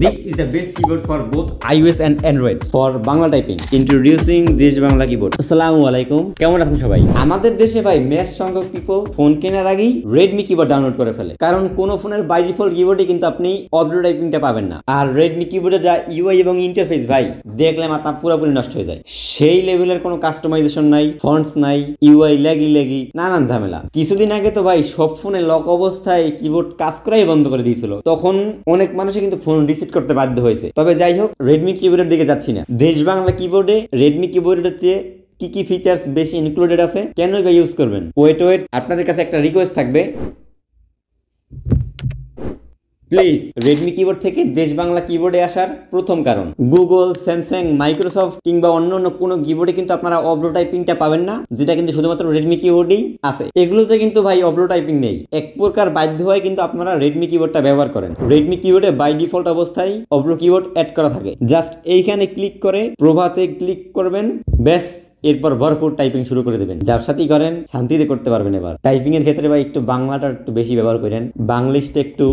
This is the best keyboard for both iOS and Android for Bangla typing. Introducing Desh Bangla keyboard. আসসালামু আলাইকুম, কেমন আছেন সবাই? আমাদের দেশে ভাই ম্যাক্স সংখ্যক পিপল ফোন কেনার আগেই Redmi কিবোর্ড ডাউনলোড করে ফেলে, কারণ কোন ফোনের বাই ডিফল্ট কিবোর্ডে কিন্তু আপনি অডিও টাইপিংটা পাবেন না। আর Redmi কিবোর্ডের যা ইউআই এবং ইন্টারফেস ভাই দেখলে মাথা পুরোপুরি নষ্ট হয়ে যায়। সেই লেভেলের কোনো কাস্টমাইজেশন নাই, ফন্টস নাই, ইউআই ল্যাগি নানান ঝামেলা। কিছুদিন আগে তো ভাই সব ফোনে লক অবস্থায় কিবোর্ড কাজ করাই বন্ধ করে দিয়েছিল, তখন অনেক মানুষই কিন্তু ফোন রিসেট করতে বাধ্য হয়েছে। তবে যাই হোক, Redmi কিবোর্ডের দিকে যাচ্ছি না। দেশ বাংলা কিবোর্ডে Redmi কিবোর্ডের চেয়ে কি ফিচার্স বেশি ইনক্লুডেড আছে, কেনই বা ইউজ করবেন? ওয়েট আপনাদের কাছে একটা রিকোয়েস্ট থাকবে, প্লিজ Redmi কিবোর্ড থেকে দেশ বাংলা কিবোর্ডে আসার প্রথম কারণ গুগল, স্যামসাং, মাইক্রোসফট কিংবা অন্য কোনো কিবোর্ডে কিন্তু আপনারা অডিও টাইপিংটা পাবেন না, যেটা কিন্তু শুধুমাত্র Redmi কিবোর্ডেই আছে। এগুলোতে কিন্তু ভাই অডিও টাইপিং নেই। এক প্রকার বাধ্য হয় কিন্তু আপনারা Redmi কিবোর্ডটা ব্যবহার করেন। Redmi কিবোর্ডে বাই ডিফল্ট অবস্থায় অডিও কিবোর্ড অ্যাড করা থাকে। জাস্ট এইখানে ক্লিক করে প্রভাতে ক্লিক করবেন, ব্যাস এরপর ভরপুর টাইপিং শুরু করে দেবেন। যার সাথেই করেন শান্তিতে করতে পারবেন। এবার টাইপিং এর ক্ষেত্রে ভাই একটু বাংলাটা একটু বেশি ব্যবহার করেন, বাংলিশটা একটু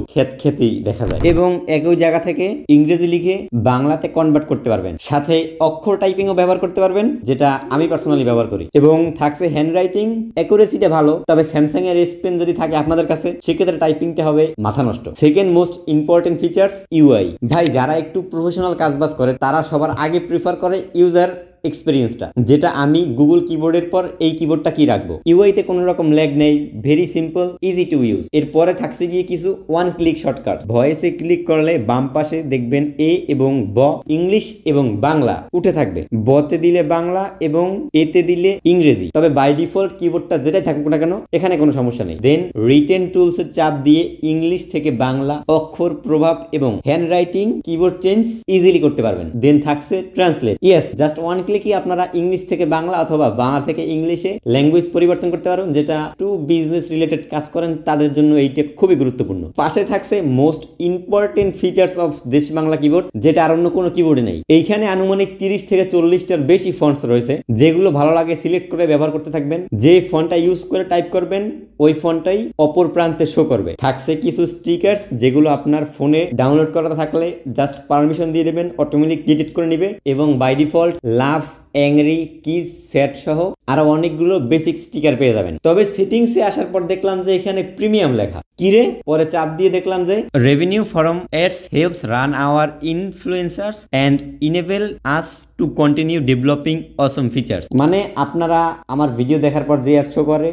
খেতি দেখা যায়, এবং একই জায়গা থেকে ইংরেজি লিখে বাংলাতে কনভার্ট করতে পারবেন। সাথে অক্ষর টাইপিংও ব্যবহার করতে পারবেন, যেটা আমি পার্সোনালি ব্যবহার করি। এবং থাকছে হ্যান্ড রাইটিং অ্যাকুরেসিটা ভালো, তবে স্যামসাং এর S Pen যদি থাকে আপনাদের কাছে, সেক্ষেত্রে টাইপিংটা হবে মাথা নষ্ট। Second most important features UI. ভাই যারা একটু প্রফেশনাল কাজবাজ করে তারা সবার আগে প্রিফার করে ইউজার এক্সপেরিয়েন্সটা, যেটা আমি গুগল কিবোর্ডের পর এই কিবোর্ডটা কি রাখবো। ইউআইতে কোনো রকম ল্যাগ নেই, very simple, easy to use. এরপরে থাকছে গিয়ে কিছু ওয়ান ক্লিক শর্টকাট। ভয়েসে ক্লিক করলে বাম পাশে দেখবেন এ এবং ব, ইংলিশ এবং বাংলা উঠে থাকবে। বতে দিলে বাংলা এবং এতে দিলে ইংরেজি। তবে বাই ডিফল্ট কিবোর্ডটা যেটাই থাকুক না কেন, এখানে কোনো সমস্যা নেই। দেন রিটেন টুলসের চাপ দিয়ে ইংলিশ থেকে বাংলা অক্ষর, প্রভাব এবং hand writing keyboard change easily করতে পারবেন। দেন থাকছে ট্রান্সলেট। ইয়েস, জাস্ট ওয়ান কি আপনারা ইংলিশ থেকে বাংলা অথবা বাংলা থেকে ইংলিশে ল্যাঙ্গুয়েজ পরিবর্তন করতে পারবেন, যেটা টু বিজনেস রিলেটেড কাজ করেন তাদের জন্য এইটা খুবই গুরুত্বপূর্ণ। পাশে থাকছে মোস্ট ইম্পর্টেন্ট ফিচার্স অফ দেশ বাংলা কিবোর্ড, যেটা আর অন্য কোনো কিবোর্ডে নেই। এইখানে আনুমানিক 30 থেকে 40টার বেশি ফন্টস রয়েছে, যেগুলো ভালো লাগে সিলেক্ট করে ব্যবহার করতে থাকবেন। যে ফন্টটা ইউজ করে টাইপ করবেন ওই ফন্টটাই অপর প্রান্তে শো করবে। থাকছে কিছু স্টিকার্স, যেগুলো আপনার ফোনে ডাউনলোড করা থাকলে জাস্ট পারমিশন দিয়ে দেবেন, অটোমেটিক ডিলিট করে নেবে। এবং by default love, angry, kiss, sad সহ আরো অনেকগুলো বেসিক স্টিকার পেয়ে যাবেন। তবে সেটিংসে আসার পর দেখলাম যে এখানে প্রিমিয়াম লেখা। কিরে, পরে চাপ দিয়ে দেখলাম যে revenue from ads helps run our influencers and enable us to continue developing awesome features. মানে আপনারা আমার ভিডিও দেখার পর যে অ্যাড শো করে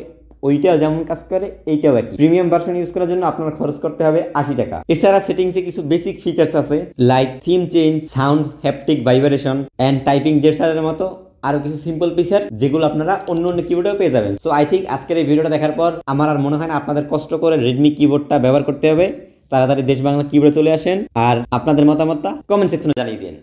ওইটাও যেমন কাজ করে এইটাও একই। প্রিমিয়াম ভার্সন ইউজ করার জন্য আপনার খরচ করতে হবে 80 টাকা। এছাড়া সেটিংসে কিছু বেসিক ফিচার্স আছে, like theme change, sound, haptic vibration and typing জেস্টারের মতো আরো কিছু সিম্পল ফিচার, যেগুলো আপনারা অন্য কিবোর্ডেও পেয়ে যাবেন। সো আই থিঙ্ক আজকের এই ভিডিওটা দেখার পর আমার আর মনে হয় না আপনাদের কষ্ট করে Redmi কিবোর্ডটা ব্যবহার করতে হবে। তাড়াতাড়ি দেশ বাংলা কিবোর্ডে চলে আসেন আর আপনাদের মতামতটা কমেন্ট সেকশনে জানিয়ে দিন।